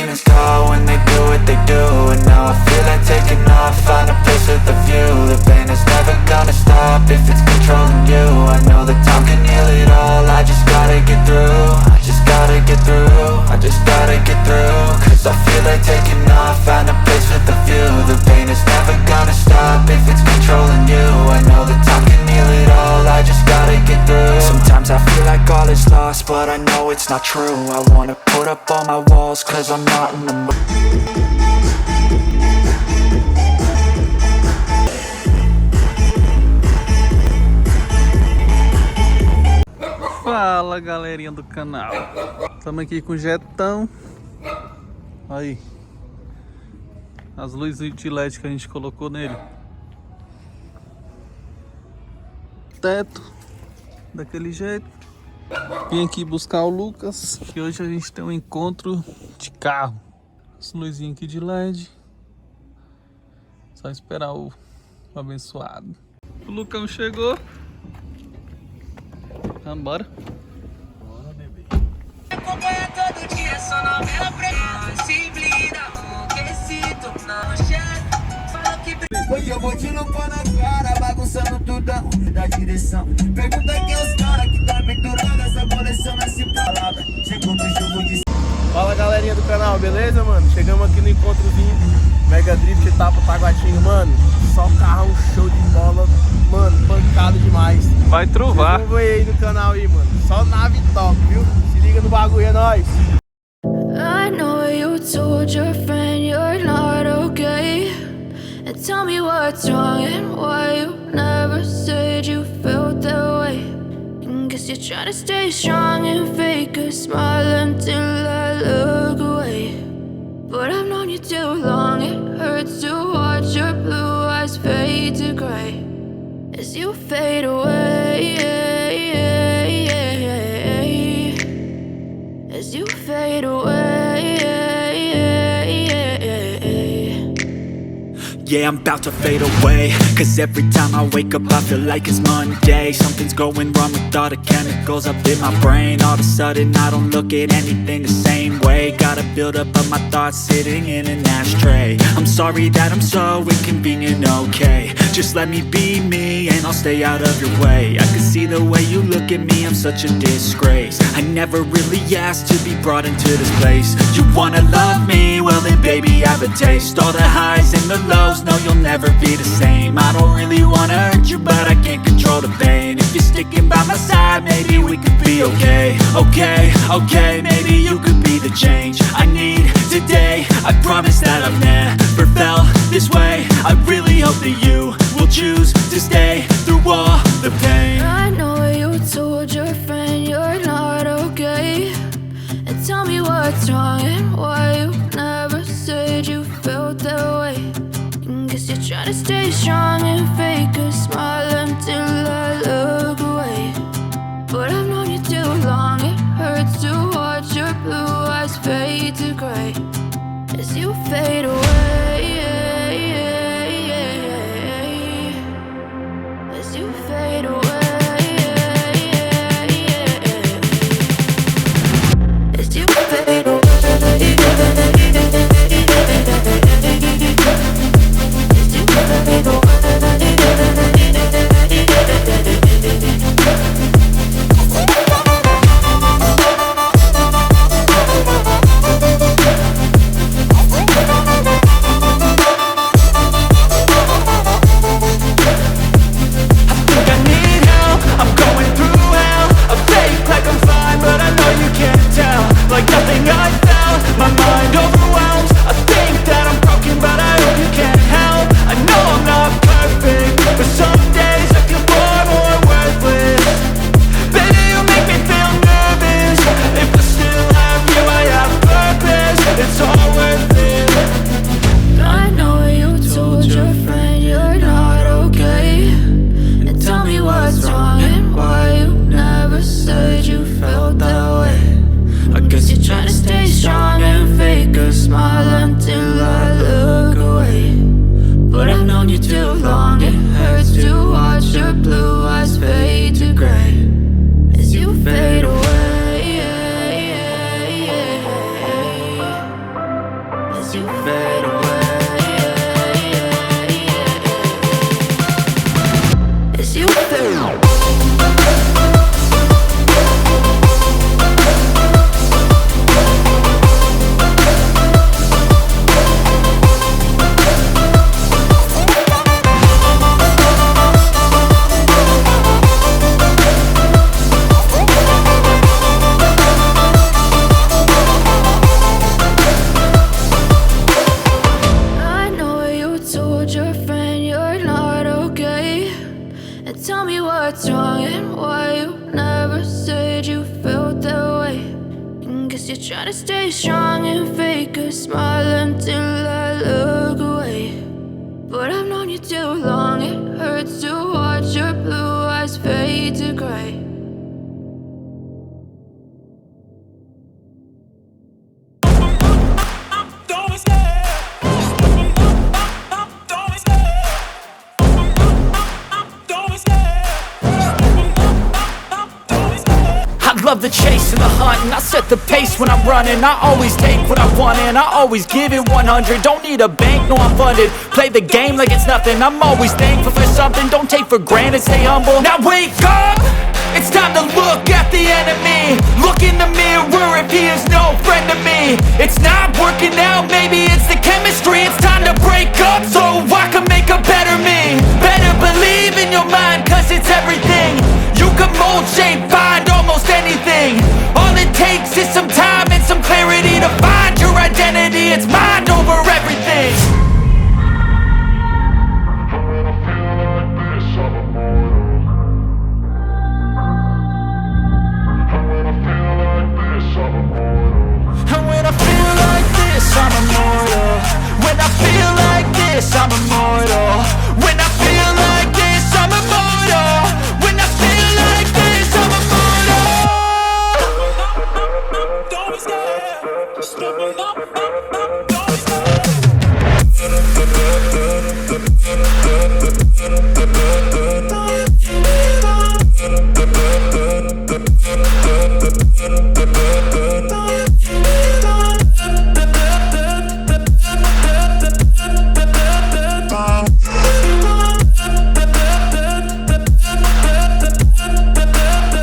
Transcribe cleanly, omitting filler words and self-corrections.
is tall when they do what they do. And now I feel like taking off, find a place with a view. The pain is never gonna stop if it's controlling you. I know that time can heal it all, I just gotta get through. I just gotta get through, I just gotta get through. Cause I feel like taking off, find a place with a view. The pain is never gonna stop if it's controlling you. I know that time can heal it all, I just gotta get through. Sometimes I feel like all is lost, but I know it's not true. I wanna put up all my walls, cause I'm not in the mood. Fala galerinha do canal, estamos aqui com o jetão. Aí as luzes de LED que a gente colocou nele, teto daquele jeito. Vim aqui buscar o Lucas, que hoje a gente tem um encontro de carro. As luzinhas aqui de LED, só esperar o abençoado. O Lucão chegou. Vambora. Bora, bebê. Acompanha todo dia, só não me aprenda. Se blinda, aquecido, não chefe. Fala que hoje eu vou te lupar na cara, bagunçando tudão da direção. Pergunta quem é os caras que tá pendurando essa coleção nessa palavra. Chegou no jogo de... Fala galerinha do canal, beleza, mano? Chegamos aqui no encontrozinho Mega Drift, etapa taguatinga, mano. Só carrão show de bola, mano, bancado demais. Vai trovar. Vamos ver aí no canal aí, mano. Só nave top, viu? Se liga no bagulho, é nóis. I know you told your friend you're not okay. And tell me what's wrong and why you never said you felt that way. And guess you're trying to stay strong and fake a smile until I look away. But I've known you too long, it hurts to watch your blue eyes fade to gray as you fade away, as you fade away. Yeah, I'm about to fade away, cause every time I wake up I feel like it's Monday. Something's going wrong with all the chemicals up in my brain. All of a sudden I don't look at anything the same way. Got a build up of my thoughts sitting in an ashtray. I'm sorry that I'm so inconvenient, okay. Just let me be me and I'll stay out of your way. I can see the way you look at me, I'm such a disgrace. I never really asked to be brought into this place. You wanna love me? Well then baby I have a taste. All the highs and the lows, no you'll never be the same. I don't really wanna hurt you but I can't control the pain. If you're sticking by my side maybe we could be okay. Okay, maybe you could be the change I need today. I promise that I've never felt this way. I really hope that you will choose to stay through all the pain. I know you told your friend you're not okay. And tell me what's wrong and why you never said you felt that way. And guess you're trying to stay strong and fake a smile until I look away. But I've known you too long, it hurts to watch your blue eyes fade to gray as you fade away, as you fade away, as you fade away. As you fade away. tell me what's wrong and why you never said you felt that way. And guess you're trying to stay strong and fake a smile until I look away. But I've known you too long, it hurts to watch your blue eyes fade to gray. I love the chase and the hunt, and I set the pace when I'm running. I always take what I want and I always give it 100. Don't need a bank, no I'm funded. Play the game like it's nothing. I'm always thankful for something. Don't take for granted, stay humble. Now wake up! It's time to look at the enemy. Look in the mirror if he is no friend to me. It's not working out, maybe it's the chemistry. It's time to break up so I can make a better me. Better believe in your mind, cause it's everything. You can mold, shape, find almost anything. All it takes is some time and some clarity to find your identity. It's mind over everything. And when I feel like this, I'm immortal. When I feel like this, I'm immortal. When I feel like this, I'm immortal. When I feel like this, I'm immortal. Don't be scared, just open up.